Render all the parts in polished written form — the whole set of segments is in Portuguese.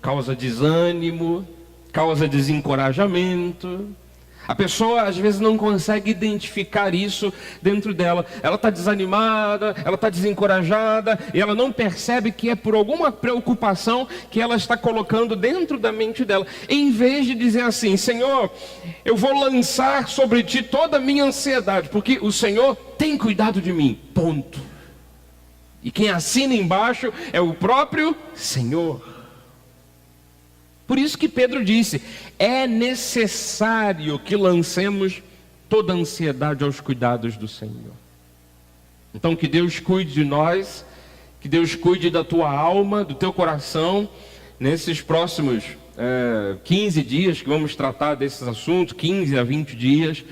causa desânimo, causa desencorajamento. A pessoa às vezes não consegue identificar isso dentro dela. Ela está desanimada, ela está desencorajada, e ela não percebe que é por alguma preocupação que ela está colocando dentro da mente dela. Em vez de dizer assim: Senhor, eu vou lançar sobre ti toda a minha ansiedade, porque o Senhor tem cuidado de mim, ponto. E quem assina embaixo é o próprio Senhor. Por isso que Pedro disse: é necessário que lancemos toda a ansiedade aos cuidados do Senhor. Então que Deus cuide de nós, que Deus cuide da tua alma, do teu coração, nesses próximos 15 dias que vamos tratar desses assuntos, 15 a 20 dias,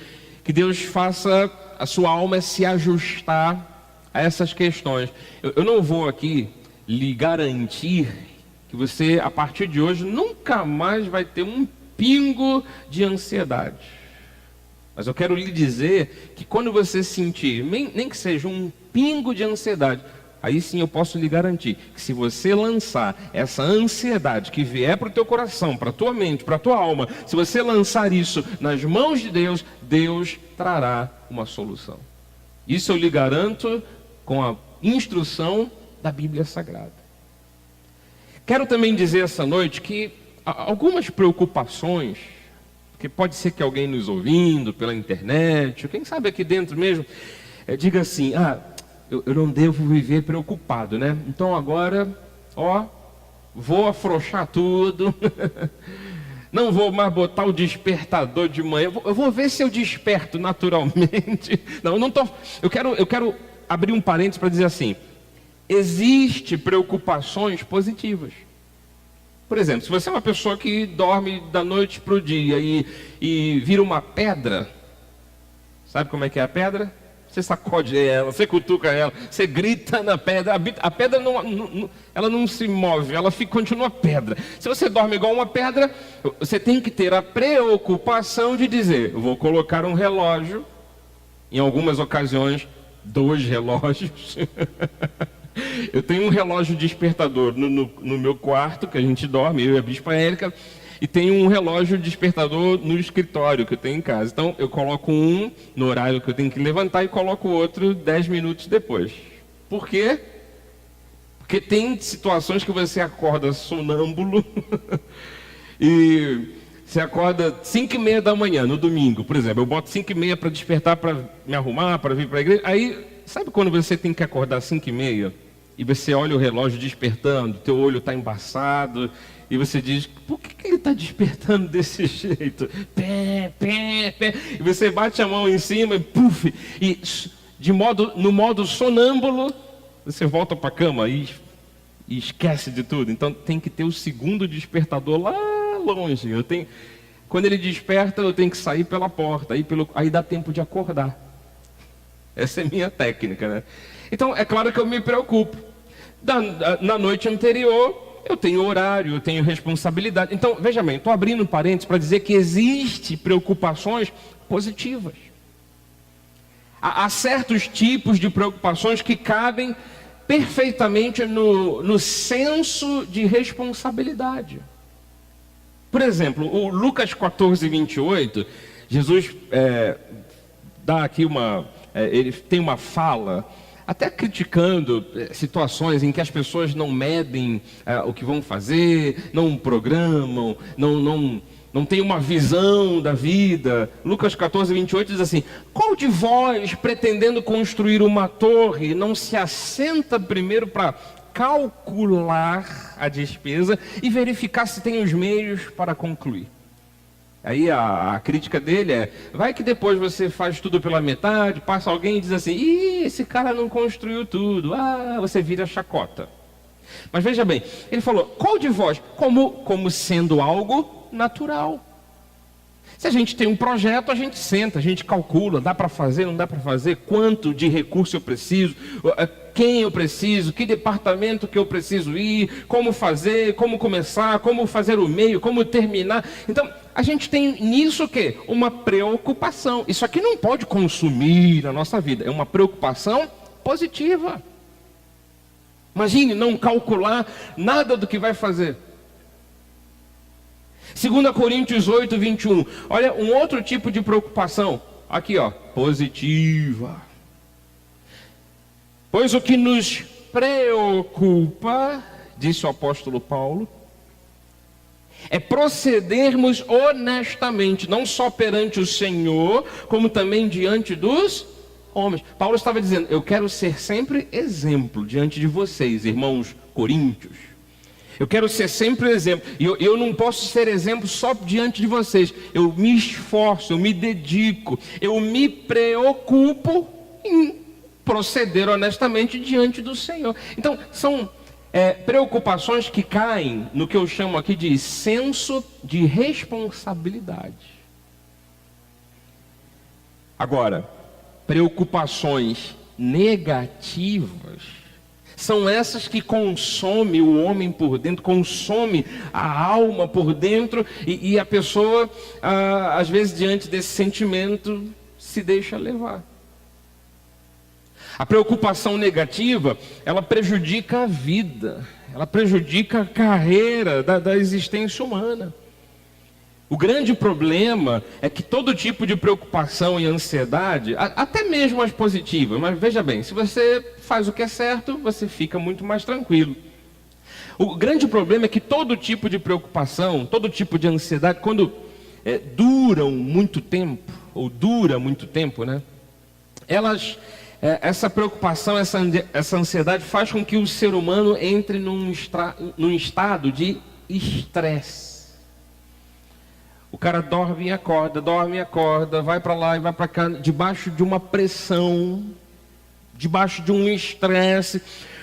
que Deus faça a sua alma se ajustar a essas questões. Eu não vou aqui lhe garantir que você, a partir de hoje, nunca mais vai ter um pingo de ansiedade. Mas eu quero lhe dizer que quando você sentir, nem que seja um pingo de ansiedade, aí sim eu posso lhe garantir que se você lançar essa ansiedade que vier para o teu coração, para a tua mente, para a tua alma, se você lançar isso nas mãos de Deus, Deus trará uma solução. Isso eu lhe garanto com a instrução da Bíblia Sagrada. Quero também dizer essa noite que algumas preocupações, que pode ser que alguém nos ouvindo pela internet, ou quem sabe aqui dentro mesmo, diga assim: eu não devo viver preocupado, né? Então agora, vou afrouxar tudo, não vou mais botar o despertador de manhã, eu vou ver se eu desperto naturalmente. Eu quero abrir um parênteses para dizer assim: existem preocupações positivas. Por exemplo, se você é uma pessoa que dorme da noite para o dia e vira uma pedra, sabe como é que é a pedra? Você sacode ela, você cutuca ela, você grita na pedra, a pedra ela não se move, ela continua pedra. Se você dorme igual uma pedra, você tem que ter a preocupação de dizer: eu vou colocar um relógio, em algumas ocasiões 2 relógios. Eu tenho um relógio despertador no meu quarto, que a gente dorme, eu e a Bispa Érica, e tenho um relógio despertador no escritório que eu tenho em casa. Então eu coloco um no horário que eu tenho que levantar e coloco o outro 10 minutos depois. Por quê? Porque tem situações que você acorda sonâmbulo e você acorda 5h30 da manhã, no domingo, por exemplo. Eu boto 5h30 para despertar, para me arrumar, para vir para a igreja. Aí, sabe quando você tem que acordar 5h30 e você olha o relógio despertando, teu olho está embaçado, e você diz: por que ele está despertando desse jeito? Pé, pé, pé. E você bate a mão em cima e puf, e no modo sonâmbulo, você volta para a cama e esquece de tudo. Então tem que ter o segundo despertador lá longe. Quando ele desperta, eu tenho que sair pela porta, aí dá tempo de acordar. Essa é a minha técnica, né? Então é claro que eu me preocupo. Na noite anterior eu tenho horário, eu tenho responsabilidade. Então, veja bem, estou abrindo parênteses para dizer que existem preocupações positivas. Há certos tipos de preocupações que cabem perfeitamente no senso de responsabilidade. Por exemplo, o Lucas 14:28, Jesus dá aqui ele tem uma fala, até criticando situações em que as pessoas não medem o que vão fazer, não programam, não tem uma visão da vida. Lucas 14:28 diz assim: qual de vós, pretendendo construir uma torre, não se assenta primeiro para calcular a despesa e verificar se tem os meios para concluir? Aí a crítica dele vai que depois você faz tudo pela metade, passa alguém e diz assim: esse cara não construiu tudo, você vira chacota. Mas veja bem, ele falou: qual de vós, como sendo algo natural. Se a gente tem um projeto, a gente senta, a gente calcula, dá para fazer, não dá para fazer, quanto de recurso eu preciso, quem eu preciso, que departamento que eu preciso ir, como fazer, como começar, como fazer o meio, como terminar. Então, a gente tem nisso o quê? Uma preocupação. Isso aqui não pode consumir a nossa vida, é uma preocupação positiva. Imagine não calcular nada do que vai fazer. 2 Coríntios 8, 21. Olha, um outro tipo de preocupação. Aqui, ó, positiva. Pois o que nos preocupa, disse o apóstolo Paulo, é procedermos honestamente, não só perante o Senhor, como também diante dos homens. Paulo estava dizendo, eu quero ser sempre exemplo diante de vocês, irmãos coríntios. Eu quero ser sempre exemplo. E eu não posso ser exemplo só diante de vocês. Eu me esforço, eu me dedico, eu me preocupo em proceder honestamente diante do Senhor. Então, são preocupações que caem no que eu chamo aqui de senso de responsabilidade. Agora, preocupações negativas são essas que consomem o homem por dentro, consomem a alma por dentro, e a pessoa, às vezes, diante desse sentimento, se deixa levar. A preocupação negativa, ela prejudica a vida, ela prejudica a carreira da existência humana. O grande problema é que todo tipo de preocupação e ansiedade, até mesmo as positivas, mas veja bem, se você faz o que é certo, você fica muito mais tranquilo. O grande problema é que todo tipo de preocupação, todo tipo de ansiedade, quando duram muito tempo, ou dura muito tempo, né? Essa preocupação, essa ansiedade faz com que o ser humano entre num estado de estresse. O cara dorme e acorda, vai para lá e vai para cá, debaixo de uma pressão, debaixo de um estresse.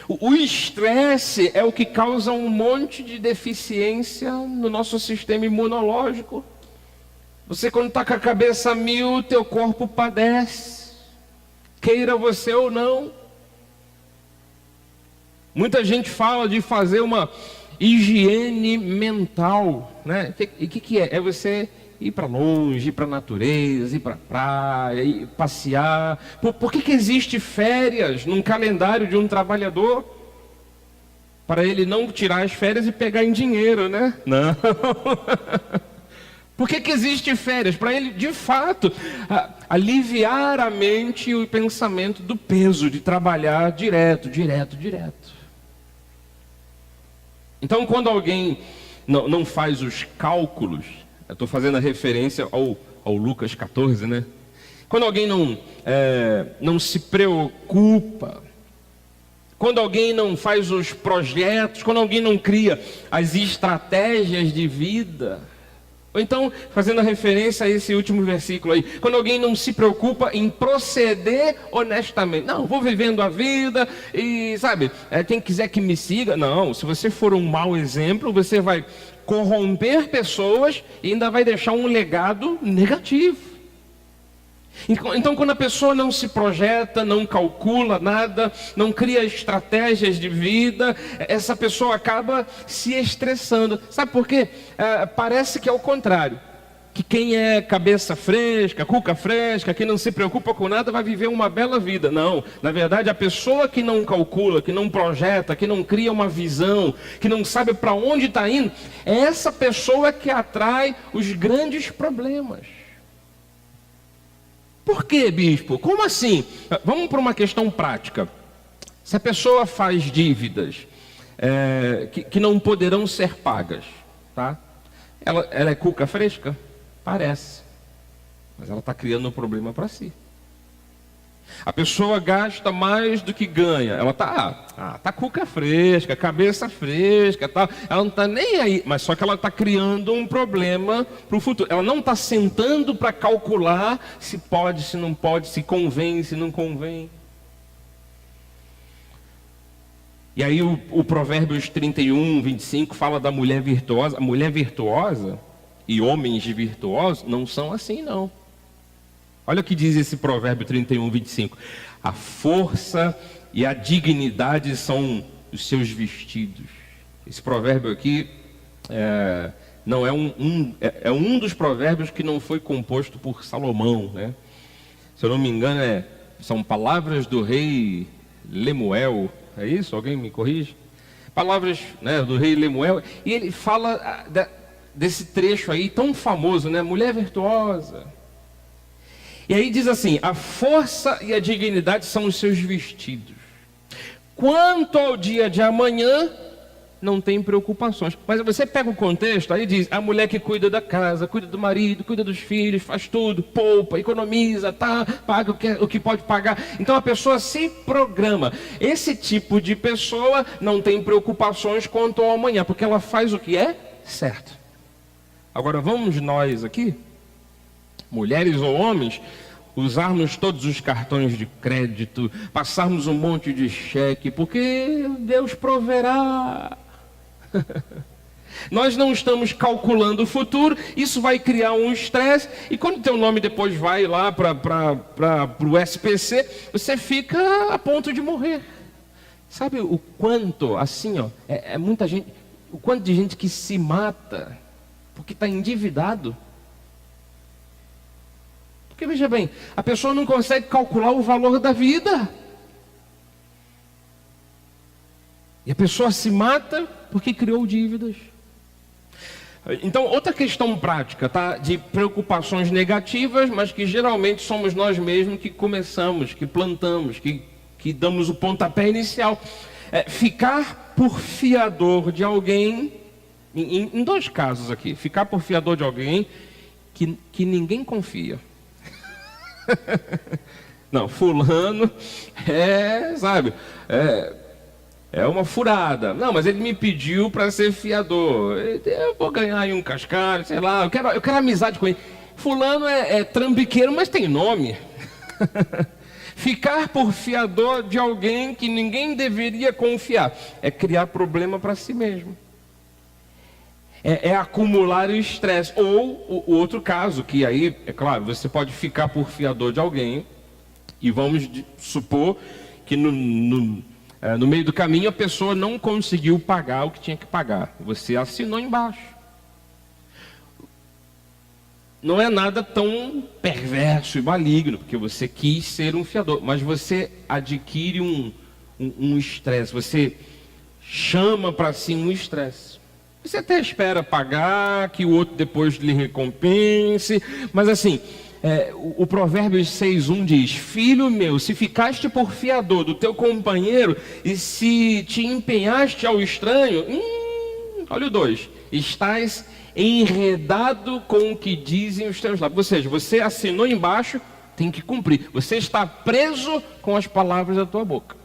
O estresse é o que causa um monte de deficiência no nosso sistema imunológico. Você, quando está com a cabeça a mil, teu corpo padece, queira você ou não. Muita gente fala de fazer uma higiene mental, né? E o que é? É você ir para longe, ir para a natureza, ir para a praia, ir passear. Por que existe férias num calendário de um trabalhador? Para ele não tirar as férias e pegar em dinheiro, né? Não. Por que existe férias? Para ele, de fato, aliviar a mente e o pensamento do peso de trabalhar direto. Então, quando alguém não faz os cálculos, eu estou fazendo a referência ao Lucas 14, né? Quando alguém não se preocupa, quando alguém não faz os projetos, quando alguém não cria as estratégias de vida, ou então, fazendo a referência a esse último versículo aí, quando alguém não se preocupa em proceder honestamente. Não, vou vivendo a vida e, sabe, quem quiser que me siga. Não, se você for um mau exemplo, você vai corromper pessoas e ainda vai deixar um legado negativo. Então, quando a pessoa não se projeta, não calcula nada, não cria estratégias de vida, essa pessoa acaba se estressando. Sabe por quê? Parece que é o contrário. Que quem é cabeça fresca, cuca fresca, que não se preocupa com nada, vai viver uma bela vida. Não, na verdade, a pessoa que não calcula, que não projeta, que não cria uma visão, que não sabe para onde está indo, é essa pessoa que atrai os grandes problemas. Por quê, bispo? Como assim? Vamos para uma questão prática. Se a pessoa faz dívidas que não poderão ser pagas, tá? Ela é cuca fresca? Parece. Mas ela está criando um problema para si. A pessoa gasta mais do que ganha. Ela tá cuca fresca, cabeça fresca, tá? Ela não está nem aí. Mas só que ela está criando um problema para o futuro. Ela não está sentando para calcular se pode, se não pode, se convém, se não convém. E aí o Provérbios 31, 25 fala da mulher virtuosa. A mulher virtuosa e homens virtuosos não são assim, não. Olha o que diz esse provérbio 31, 25. A força e a dignidade são os seus vestidos. Esse provérbio aqui não é um dos provérbios que não foi composto por Salomão, né? Se eu não me engano, são palavras do rei Lemuel, é isso? Alguém me corrige? Palavras, né, do rei Lemuel, e ele fala desse trecho aí tão famoso, né? Mulher virtuosa. E aí diz assim: a força e a dignidade são os seus vestidos. Quanto ao dia de amanhã, não tem preocupações. Mas você pega o contexto, aí diz: a mulher que cuida da casa, cuida do marido, cuida dos filhos, faz tudo, poupa, economiza, tá, paga o que pode pagar. Então a pessoa se programa. Esse tipo de pessoa não tem preocupações quanto ao amanhã, porque ela faz o que é certo. Agora vamos nós aqui, mulheres ou homens, usarmos todos os cartões de crédito, passarmos um monte de cheque, porque Deus proverá. Nós não estamos calculando o futuro, isso vai criar um estresse, e quando teu nome depois vai lá para o SPC, você fica a ponto de morrer. Sabe o quanto, assim, ó, muita gente, o quanto de gente que se mata porque está endividado? Porque veja bem, a pessoa não consegue calcular o valor da vida. E a pessoa se mata porque criou dívidas. Então, outra questão prática, tá? De preocupações negativas, mas que geralmente somos nós mesmos que começamos, que plantamos, que damos o pontapé inicial. Ficar por fiador de alguém, em dois casos aqui. Ficar por fiador de alguém que ninguém confia. Não, fulano sabe, é uma furada. Não, mas ele me pediu para ser fiador. Eu vou ganhar aí um cascalho, sei lá. Eu quero amizade com ele. Fulano é trambiqueiro, mas tem nome. Ficar por fiador de alguém que ninguém deveria confiar é criar problema para si mesmo. É acumular o estresse. Ou o outro caso, que aí, é claro, você pode ficar por fiador de alguém, e vamos supor que no meio do caminho a pessoa não conseguiu pagar o que tinha que pagar. Você assinou embaixo. Não é nada tão perverso e maligno, porque você quis ser um fiador, mas você adquire um estresse, você chama para si um estresse. Você até espera pagar, que o outro depois lhe recompense, mas assim, o Provérbios 6:1 diz: filho meu, se ficaste por fiador do teu companheiro, e se te empenhaste ao estranho, olha o 2, estás enredado com o que dizem os teus lábios. Ou seja, você assinou embaixo, tem que cumprir. Você está preso com as palavras da tua boca.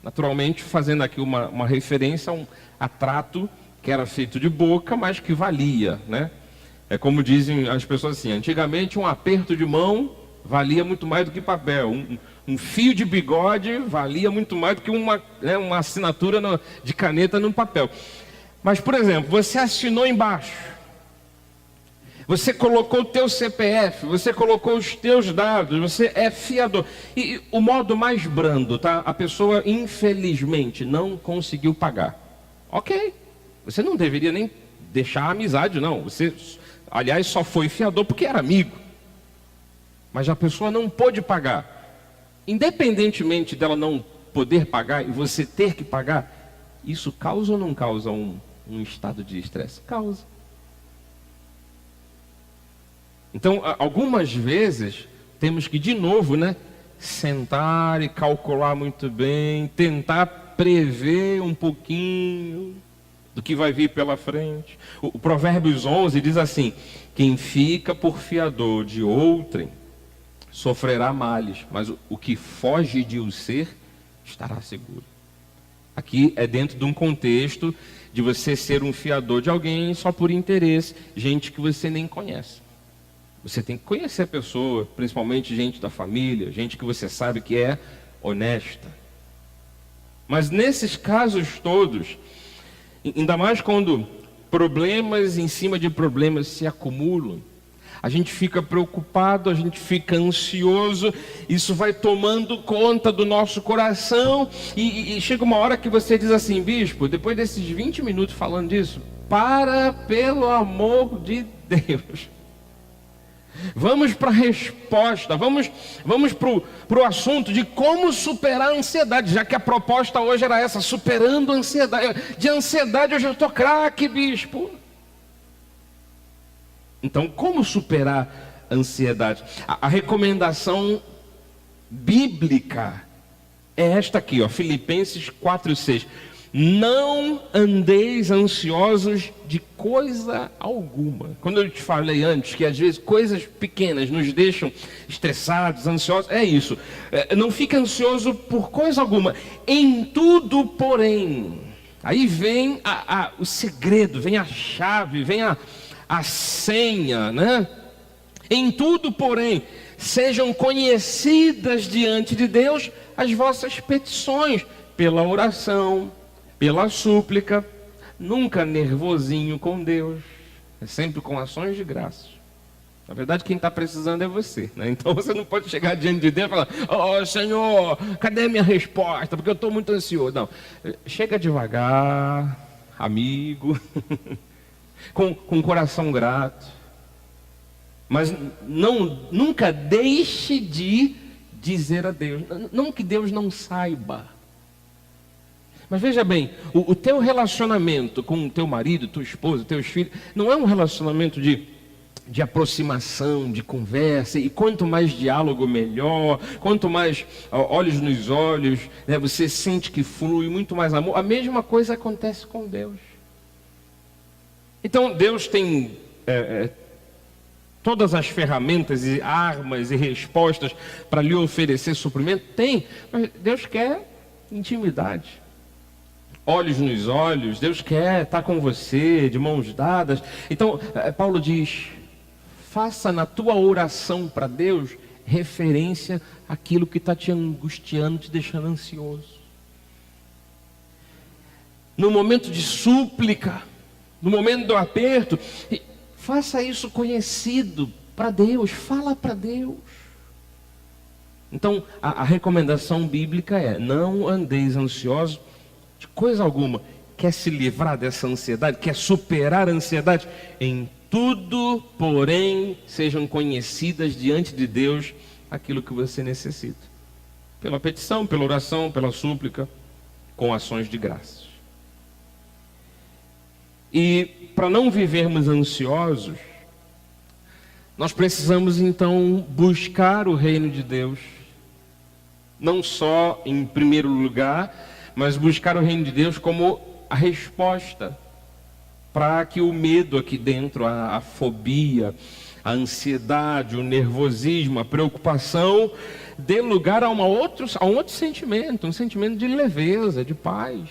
Naturalmente, fazendo aqui uma referência a trato que era feito de boca, mas que valia, né? É como dizem as pessoas assim: antigamente um aperto de mão valia muito mais do que papel. Um fio de bigode valia muito mais do que uma assinatura de caneta no papel. Mas, por exemplo, você assinou embaixo. Você colocou o teu CPF, você colocou os teus dados, você é fiador. E o modo mais brando, tá? A pessoa, infelizmente, não conseguiu pagar. Ok, você não deveria nem deixar a amizade, não. Você, aliás, só foi fiador porque era amigo. Mas a pessoa não pôde pagar. Independentemente dela não poder pagar e você ter que pagar, isso causa ou não causa um estado de estresse? Causa. Então, algumas vezes, temos que, de novo, sentar e calcular muito bem, tentar prever um pouquinho do que vai vir pela frente. O Provérbios 11 diz assim: quem fica por fiador de outrem, sofrerá males, mas o que foge de o ser, estará seguro. Aqui é dentro de um contexto de você ser um fiador de alguém só por interesse, gente que você nem conhece. Você tem que conhecer a pessoa, principalmente gente da família, gente que você sabe que é honesta. Mas nesses casos todos, ainda mais quando problemas em cima de problemas se acumulam, a gente fica preocupado, a gente fica ansioso, isso vai tomando conta do nosso coração, e chega uma hora que você diz assim: bispo, depois desses 20 minutos falando disso, pelo amor de Deus. Vamos para a resposta, vamos para o assunto de como superar a ansiedade, já que a proposta hoje era essa, superando a ansiedade. De ansiedade eu já estou craque, bispo. Então, como superar a ansiedade? A recomendação bíblica é esta aqui, ó, Filipenses 4:6. Não andeis ansiosos de coisa alguma. Quando eu te falei antes que às vezes coisas pequenas nos deixam estressados, ansiosos, é isso. Não fique ansioso por coisa alguma. Em tudo, porém. Aí vem o segredo, vem a chave, vem a senha, né? Em tudo, porém, sejam conhecidas diante de Deus as vossas petições, pela oração, pela súplica, nunca nervosinho com Deus, é sempre com ações de graça. Na verdade, quem está precisando é você, né? Então você não pode chegar diante de Deus e falar: "Oh, Senhor, cadê a minha resposta? Porque eu estou muito ansioso." Não, chega devagar, amigo, com coração grato. Mas nunca deixe de dizer a Deus, não que Deus não saiba. Mas veja bem, o teu relacionamento com o teu marido, tua esposa, teus filhos, não é um relacionamento de aproximação, de conversa, e quanto mais diálogo melhor, quanto mais olhos nos olhos, né, você sente que flui muito mais amor. A mesma coisa acontece com Deus. Então Deus tem todas as ferramentas e armas e respostas para lhe oferecer suprimento? Tem, mas Deus quer intimidade. Olhos nos olhos, Deus quer estar com você, de mãos dadas. Então, Paulo diz: faça na tua oração para Deus referência àquilo que está te angustiando, te deixando ansioso. No momento de súplica, no momento do aperto, faça isso conhecido para Deus, fala para Deus. Então, a recomendação bíblica é: não andeis ansiosos de coisa alguma. Quer se livrar dessa ansiedade? Quer superar a ansiedade? Em tudo, porém, sejam conhecidas diante de Deus aquilo que você necessita. Pela petição, pela oração, pela súplica, com ações de graças. E para não vivermos ansiosos, nós precisamos então buscar o reino de Deus. Não só em primeiro lugar, mas buscar o reino de Deus como a resposta para que o medo aqui dentro, a fobia, a ansiedade, o nervosismo, a preocupação, dê lugar a um outro sentimento, um sentimento de leveza, de paz.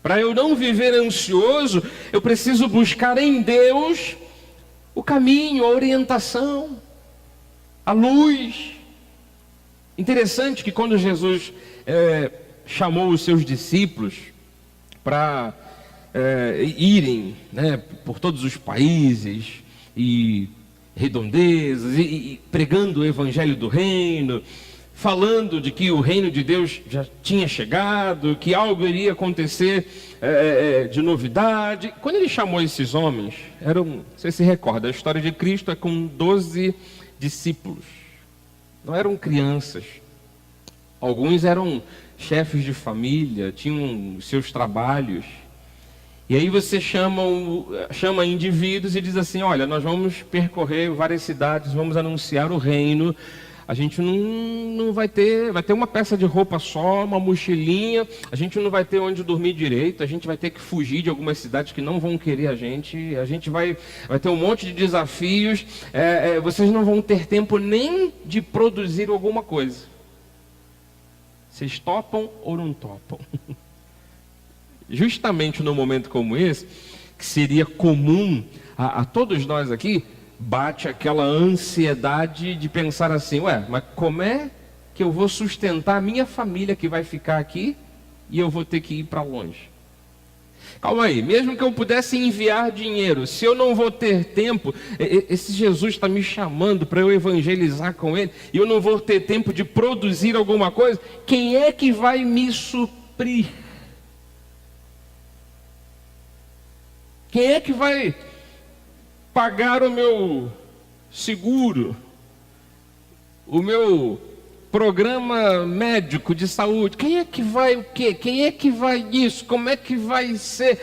Para eu não viver ansioso, eu preciso buscar em Deus o caminho, a orientação, a luz. Interessante que quando Jesus chamou os seus discípulos para irem, né, por todos os países e redondezas, e pregando o evangelho do reino, falando de que o reino de Deus já tinha chegado, que algo iria acontecer de novidade. Quando ele chamou esses homens, você se recorda, a história de Cristo é com 12 discípulos, não eram crianças. Alguns eram chefes de família, tinham seus trabalhos. E aí você chama indivíduos e diz assim: olha, nós vamos percorrer várias cidades, vamos anunciar o reino. A gente não vai ter uma peça de roupa só, uma mochilinha, a gente não vai ter onde dormir direito, a gente vai ter que fugir de algumas cidades que não vão querer a gente vai ter um monte de desafios, vocês não vão ter tempo nem de produzir alguma coisa. Vocês topam ou não topam? Justamente num momento como esse, que seria comum a todos nós aqui, bate aquela ansiedade de pensar assim: ué, mas como é que eu vou sustentar a minha família que vai ficar aqui e eu vou ter que ir para longe? Calma aí, mesmo que eu pudesse enviar dinheiro, se eu não vou ter tempo, esse Jesus está me chamando para eu evangelizar com ele, e eu não vou ter tempo de produzir alguma coisa, quem é que vai me suprir? Quem é que vai pagar o meu seguro, o meu programa médico de saúde? Quem é que vai o quê? Quem é que vai isso? Como é que vai ser?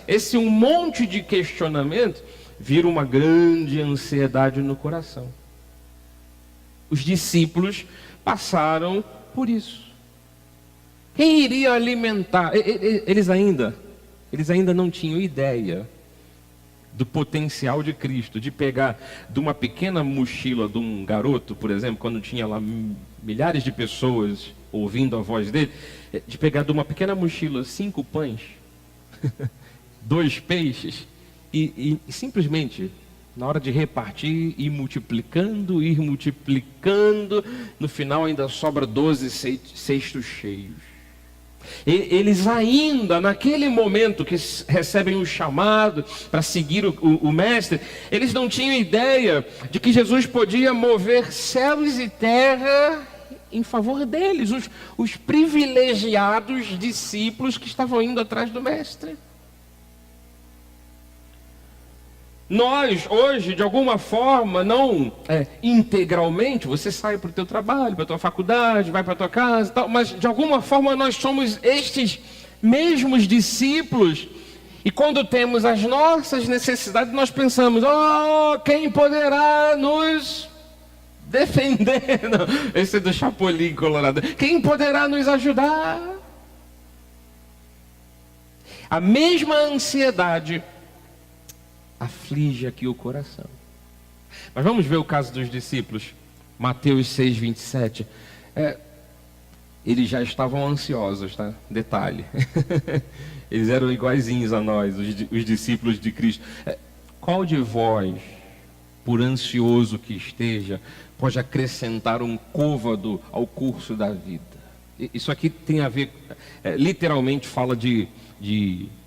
Esse um monte de questionamento vira uma grande ansiedade no coração. Os discípulos passaram por isso. Quem iria alimentar? Eles ainda não tinham ideia do potencial de Cristo, de pegar de uma pequena mochila de um garoto, por exemplo, quando tinha lá milhares de pessoas ouvindo a voz dele, de pegar de uma pequena mochila 5 pães, 2 peixes, e simplesmente, na hora de repartir, ir multiplicando, no final ainda sobra 12 cestos cheios. Eles ainda, naquele momento que recebem o chamado para seguir o mestre, eles não tinham ideia de que Jesus podia mover céus e terra em favor deles, os privilegiados discípulos que estavam indo atrás do mestre. Nós, hoje, de alguma forma, não integralmente, você sai para o teu trabalho, para a tua faculdade, vai para a tua casa e tal, mas de alguma forma nós somos estes mesmos discípulos, e quando temos as nossas necessidades, nós pensamos, quem poderá nos defender? Não, esse é do Chapolin Colorado. Quem poderá nos ajudar? A mesma ansiedade aflige aqui o coração. Mas vamos ver o caso dos discípulos. Mateus 6, 27. Eles já estavam ansiosos, tá? Detalhe. Eles eram iguaizinhos a nós, os discípulos de Cristo. Qual de vós, por ansioso que esteja, pode acrescentar um côvado ao curso da vida? Isso aqui tem a ver, literalmente fala de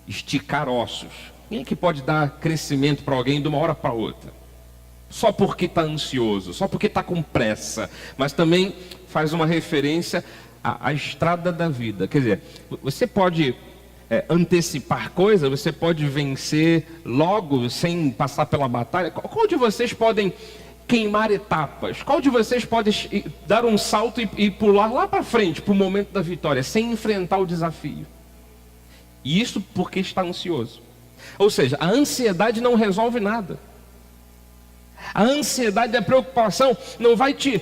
esticar ossos. Quem é que pode dar crescimento para alguém de uma hora para outra? Só porque está ansioso, só porque está com pressa. Mas também faz uma referência à estrada da vida. Quer dizer, você pode antecipar coisas, você pode vencer logo, sem passar pela batalha. Qual de vocês podem queimar etapas? Qual de vocês pode dar um salto e pular lá para frente, para o momento da vitória, sem enfrentar o desafio? E isso porque está ansioso. Ou seja, a ansiedade não resolve nada. A ansiedade e a preocupação não vai te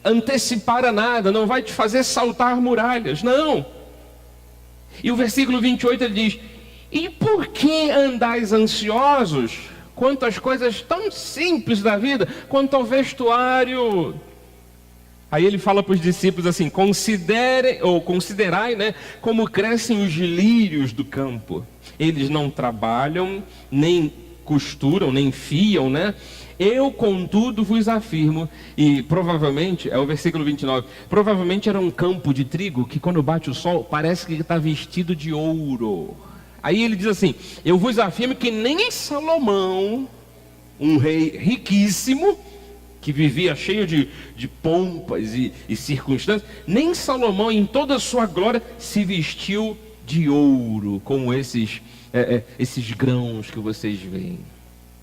antecipar a nada, não vai te fazer saltar muralhas, não. E o versículo 28 ele diz: e por que andais ansiosos quanto às coisas tão simples da vida, quanto ao vestuário? Aí ele fala para os discípulos assim: considerai, né, como crescem os lírios do campo. Eles não trabalham, nem costuram, nem fiam, né? Eu, contudo, vos afirmo, e provavelmente, é o versículo 29, provavelmente era um campo de trigo que quando bate o sol, parece que está vestido de ouro. Aí ele diz assim: eu vos afirmo que nem Salomão, um rei riquíssimo, que vivia cheio de pompas e circunstâncias, nem Salomão em toda a sua glória se vestiu de ouro, como esses grãos que vocês veem.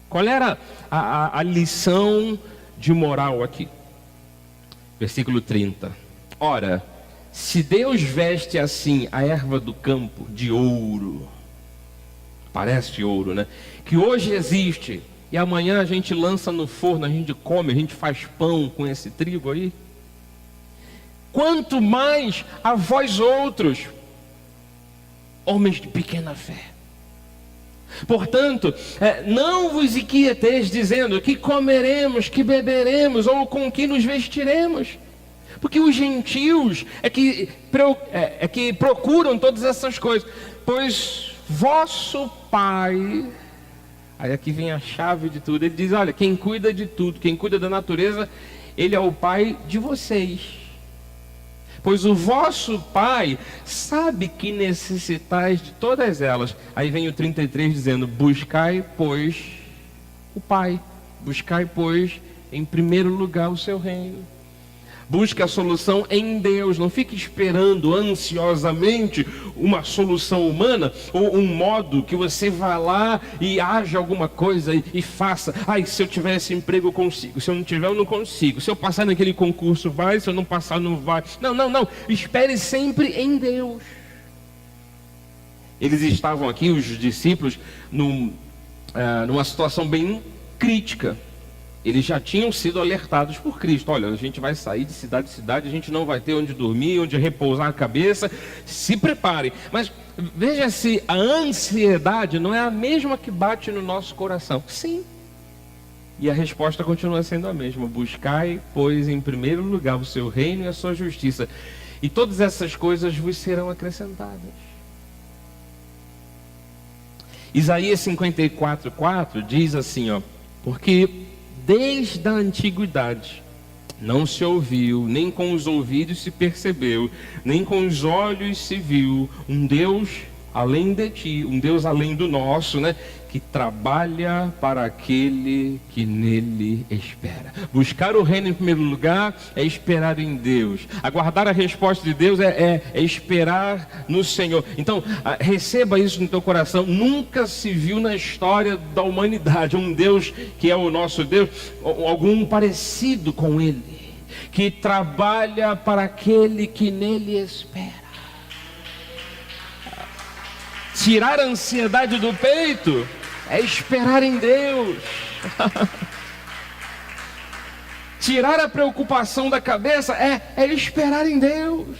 Qual era a lição de moral aqui? Versículo 30. Ora, se Deus veste assim a erva do campo de ouro, parece ouro, né? Que hoje existe, e amanhã a gente lança no forno, a gente come, a gente faz pão com esse trigo aí. Quanto mais a vós outros, homens de pequena fé. Portanto, não vos inquieteis dizendo que comeremos, que beberemos ou com que nos vestiremos. Porque os gentios é que procuram todas essas coisas. Pois vosso Pai, aí aqui vem a chave de tudo. Ele diz: olha, quem cuida de tudo, quem cuida da natureza, Ele é o Pai de vocês. Pois o vosso Pai sabe que necessitais de todas elas. Aí vem o 33 dizendo: buscai, pois, o Pai. Buscai, pois, em primeiro lugar o seu reino. Busque a solução em Deus. Não fique esperando ansiosamente uma solução humana ou um modo que você vá lá e haja alguma coisa e faça. Ai, se eu tiver esse emprego eu consigo. Se eu não tiver eu não consigo. Se eu passar naquele concurso vai. Se eu não passar não vai. Não, não, não. Espere sempre em Deus. Eles estavam aqui, os discípulos, numa situação bem crítica. Eles já tinham sido alertados por Cristo. Olha, a gente vai sair de cidade em cidade, a gente não vai ter onde dormir, onde repousar a cabeça. Se preparem. Mas veja se a ansiedade não é a mesma que bate no nosso coração. Sim. E a resposta continua sendo a mesma. Buscai, pois, em primeiro lugar o seu reino e a sua justiça. E todas essas coisas vos serão acrescentadas. Isaías 54:4 diz assim, ó: porque desde a antiguidade não se ouviu, nem com os ouvidos se percebeu, nem com os olhos se viu um Deus além de ti, um Deus além do nosso, né? Que trabalha para aquele que nele espera. Buscar o reino em primeiro lugar é esperar em Deus. Aguardar a resposta de Deus é esperar no Senhor. Então, receba isso no teu coração. Nunca se viu na história da humanidade um Deus que é o nosso Deus, algum parecido com Ele, que trabalha para aquele que nele espera. Tirar a ansiedade do peito é esperar em Deus. Tirar a preocupação da cabeça é esperar em Deus.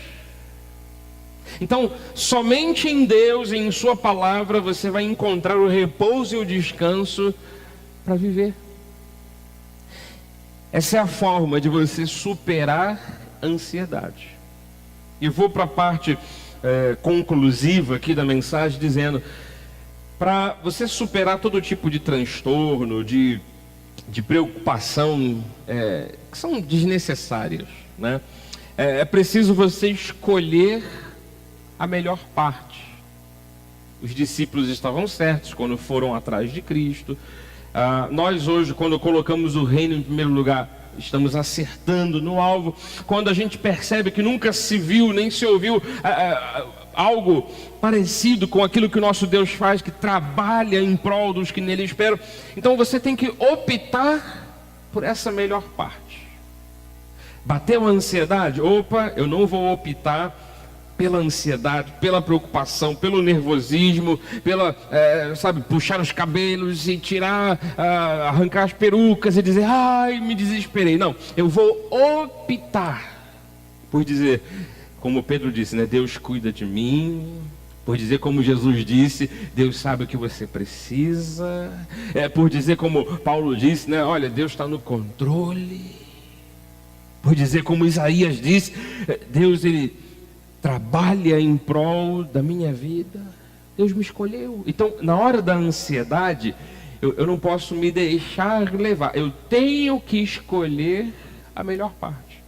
Então, somente em Deus e em Sua palavra você vai encontrar o repouso e o descanso para viver. Essa é a forma de você superar a ansiedade. E vou para a parte conclusiva aqui da mensagem, dizendo: para você superar todo tipo de transtorno, de preocupação que são desnecessárias, né? É preciso você escolher a melhor parte. Os discípulos estavam certos quando foram atrás de Cristo. Nós hoje, quando colocamos o reino em primeiro lugar, estamos acertando no alvo. Quando a gente percebe que nunca se viu, nem se ouviu algo parecido com aquilo que o nosso Deus faz, que trabalha em prol dos que nele esperam, então você tem que optar por essa melhor parte. Bateu a ansiedade? Opa, eu não vou optar pela ansiedade, pela preocupação, pelo nervosismo, puxar os cabelos e tirar, arrancar as perucas e dizer, ai, me desesperei. Não, eu vou optar por dizer, como Pedro disse, né? Deus cuida de mim. Por dizer como Jesus disse, Deus sabe o que você precisa. Por dizer como Paulo disse, né? Olha, Deus está no controle. Por dizer como Isaías disse, Deus, Ele trabalha em prol da minha vida. Deus me escolheu. Então, na hora da ansiedade, eu não posso me deixar levar. Eu tenho que escolher a melhor parte.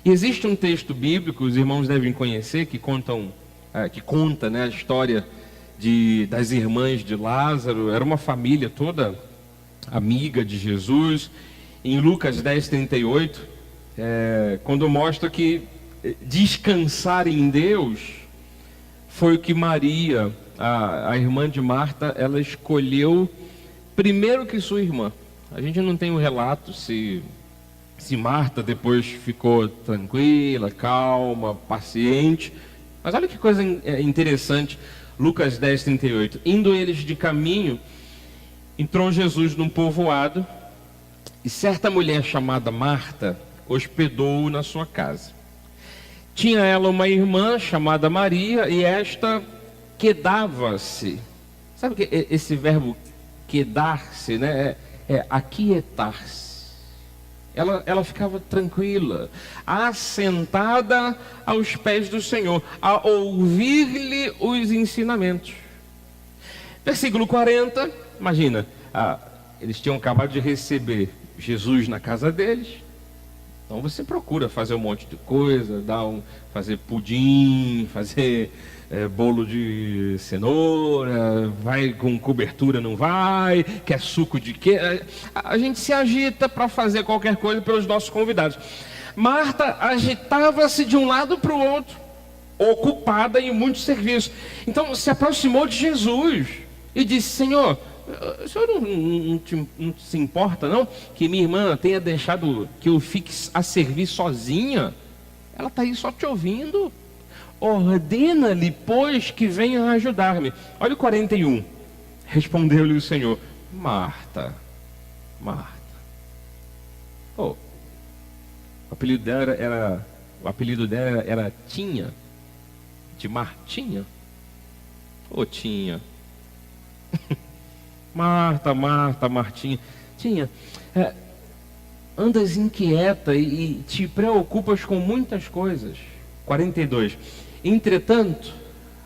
E existe um texto bíblico, os irmãos devem conhecer, que conta, né, a história das irmãs de Lázaro. Era uma família toda amiga de Jesus. Em Lucas 10:38, quando mostra que descansar em Deus foi o que Maria, a irmã de Marta, ela escolheu primeiro que sua irmã. A gente não tem um relato se Marta depois ficou tranquila, calma, paciente. Mas olha que coisa interessante. Lucas 10:38. Indo eles de caminho, entrou Jesus num povoado, e certa mulher chamada Marta hospedou-o na sua casa. Tinha ela uma irmã chamada Maria, e esta quedava-se. Sabe que esse verbo quedar-se, né? É aquietar-se. Ela ficava tranquila, assentada aos pés do Senhor, a ouvir-lhe os ensinamentos. Versículo 40, imagina, eles tinham acabado de receber Jesus na casa deles. Então você procura fazer um monte de coisa, fazer pudim, fazer bolo de cenoura, vai com cobertura, não vai, quer suco de quê? A gente se agita para fazer qualquer coisa pelos nossos convidados. Marta agitava-se de um lado para o outro, ocupada em muitos serviços. Então se aproximou de Jesus e disse: Senhor, o senhor não se importa não que minha irmã tenha deixado que eu fique a servir sozinha? Ela está aí só te ouvindo. Ordena-lhe, pois, que venha ajudar-me. Olha o 41. Respondeu-lhe o Senhor: Marta, Marta. O apelido dela era Tinha, de Martinha. Tinha. Marta, Marta, Martinha. Tinha, andas inquieta e te preocupas com muitas coisas. 42. Entretanto,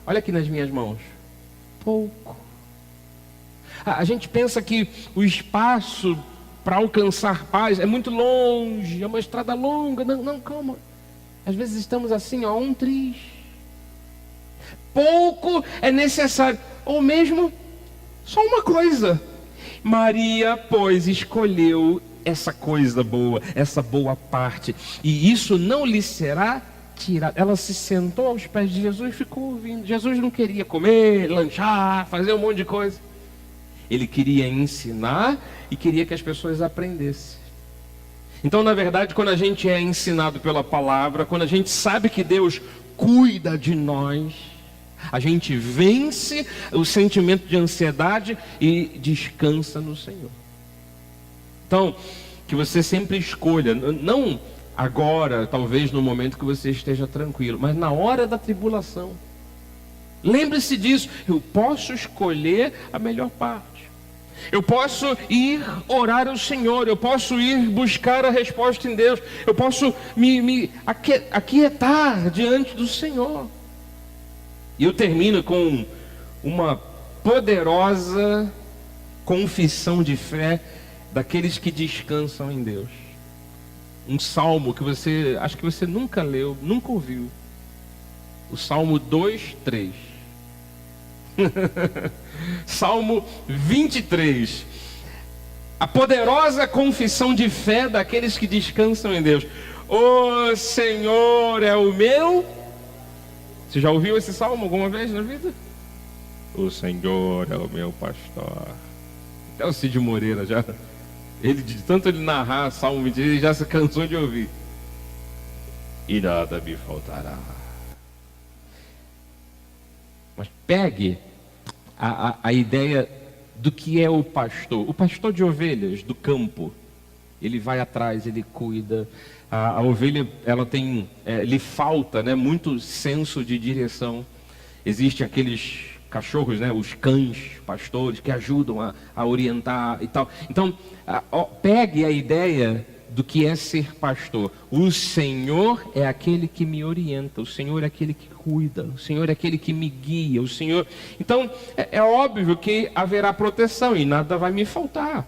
olha aqui nas minhas mãos, pouco. A gente pensa que o espaço para alcançar paz é muito longe, é uma estrada longa. Não, calma. Às vezes estamos assim, um triz. Pouco é necessário, ou mesmo só uma coisa. Maria, pois, escolheu essa coisa boa, essa boa parte, e isso não lhe será tirado. Ela se sentou aos pés de Jesus e ficou ouvindo. Jesus não queria comer, lanchar, fazer um monte de coisa. Ele queria ensinar e queria que as pessoas aprendessem. Então, na verdade, quando a gente é ensinado pela palavra, quando a gente sabe que Deus cuida de nós, a gente vence o sentimento de ansiedade e descansa no Senhor. Então, que você sempre escolha, não agora, talvez no momento que você esteja tranquilo, mas na hora da tribulação. Lembre-se disso. Eu posso escolher a melhor parte. Eu posso ir orar ao Senhor. Eu posso ir buscar a resposta em Deus. Eu posso me aquietar diante do Senhor. E eu termino com uma poderosa confissão de fé daqueles que descansam em Deus. Um salmo que acho que você nunca leu, nunca ouviu. O Salmo 2:3. Salmo 23. A poderosa confissão de fé daqueles que descansam em Deus. O Senhor é o meu. Você já ouviu esse salmo alguma vez na vida? O Senhor é o meu pastor. Até o Cid Moreira já. De tanto ele narrar Salmo 23, ele já se cansou de ouvir. E nada me faltará. Mas pegue a ideia do que é o pastor. O pastor de ovelhas do campo. Ele vai atrás, ele cuida. A ovelha, ela tem, lhe falta, muito senso de direção. Existem aqueles cachorros, os cães pastores que ajudam a orientar e tal. Então, pegue a ideia do que é ser pastor. O Senhor é aquele que me orienta, o Senhor é aquele que cuida, o Senhor é aquele que me guia, o Senhor... Então, é óbvio que haverá proteção e nada vai me faltar.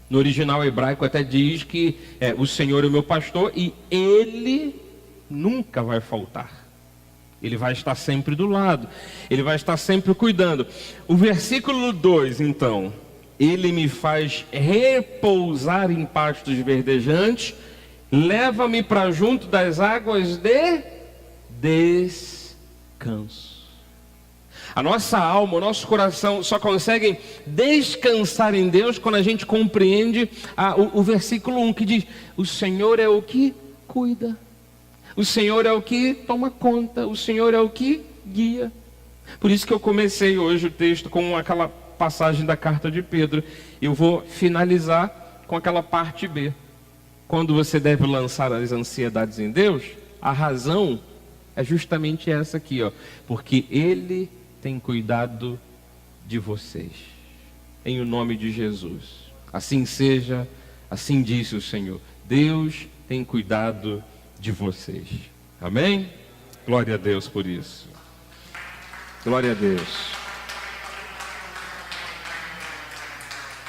No original hebraico até diz que o Senhor é o meu pastor e Ele nunca vai faltar. Ele vai estar sempre do lado. Ele vai estar sempre cuidando. O versículo 2, então. Ele me faz repousar em pastos verdejantes. Leva-me para junto das águas de descanso. A nossa alma, o nosso coração só conseguem descansar em Deus quando a gente compreende o versículo 1 que diz: o Senhor é o que cuida. O Senhor é o que toma conta, o Senhor é o que guia. Por isso que eu comecei hoje o texto com aquela passagem da carta de Pedro. Eu vou finalizar com aquela parte B. Quando você deve lançar as ansiedades em Deus, a razão é justamente essa aqui, porque Ele tem cuidado de vocês. Em o nome de Jesus. Assim seja, assim disse o Senhor. Deus tem cuidado de vocês. Amém? Glória a Deus por isso. Glória a Deus.